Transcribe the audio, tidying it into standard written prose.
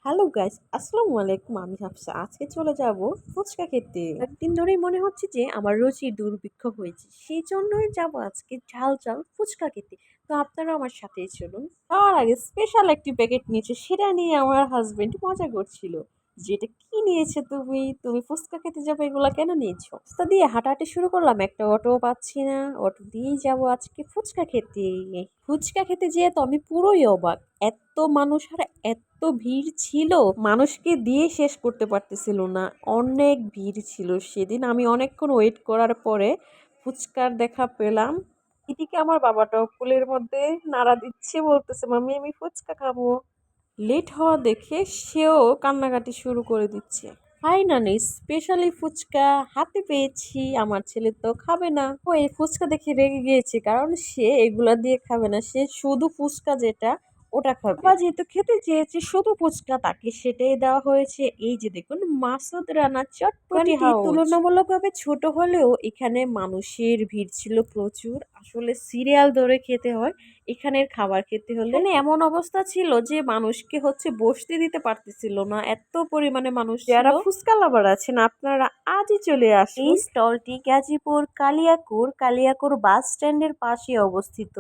Hello guys, আসসালামু আলাইকুম। আমি হাফসা। আজকে চলে যাব ফুচকা খেতে। একদিন ধরেই মনে হচ্ছে যে আমার রুচির দুর্ভিক্ষ হয়েছে, সেই জন্যই যাব আজকে ঝাল ঝাল ফুচকা খেতে। তো আপনারা আমার সাথেই চলুন। তার আগে স্পেশাল একটি প্যাকেট নিয়েছে, সেটা নিয়ে আমার হাজবেন্ড মজা করছিল, যেটা কি নিয়েছে তুমি তুমি ফুচকা খেতে যাবে, এগুলা কেন নিয়েছো? রাস্তা দিয়ে হাঁটাহাঁটি শুরু করলাম, একটা অটো পাচ্ছি না, অটো দিয়েই যাবো আজকে ফুচকা খেতে। ফুচকা খেতে যেয়ে তো আমি পুরোই অবাক, এত মানুষ আর এত ভিড় ছিল, মানুষকে দিয়ে শেষ করতে পারতেছিল না, অনেক ভিড় ছিল সেদিন। আমি অনেকক্ষণ ওয়েট করার পরে ফুচকার দেখা পেলাম। এদিকে আমার বাবাটাও কোলের মধ্যে নাড়া দিচ্ছে, বলতেছে মাম্মি আমি ফুচকা খাবো। লেট হওয়া দেখে সেও কান্নাকাটি শুরু করে দিচ্ছে। ফাইনালি স্পেশালি ফুচকা হাতে পেয়েছি। আমার ছেলে তো খাবে না, ও এই ফুচকা দেখে রেগে গিয়েছে, কারণ সে এগুলা দিয়ে খাবে না, সে শুধু ফুচকা যেটা ওটা খাবে। বা যেহেতু খেতে চেয়েছে শুধু ফুচকা, তাকে সেটাই দেওয়া হয়েছে। এই যে দেখুন, মাসুদ রানা চটপটি হাউস। তুলনামূলকভাবে ছোট হলেও এখানে মানুষের ভিড় ছিল প্রচুর। আসলে সিরিয়াল ধরে খেতে হয় এখানের খাবার খেতে হলে। মানে এমন অবস্থা ছিল যে মানুষকে বসতে দিতে পারতেছিল না, এত পরিমাণে মানুষ ছিল। যারা ফুচকা লাভার আছেন আপনারা আজই চলে আসুন। এই স্টলটি গাজীপুর কালিয়াকুর বাস স্ট্যান্ডের পাশে অবস্থিত।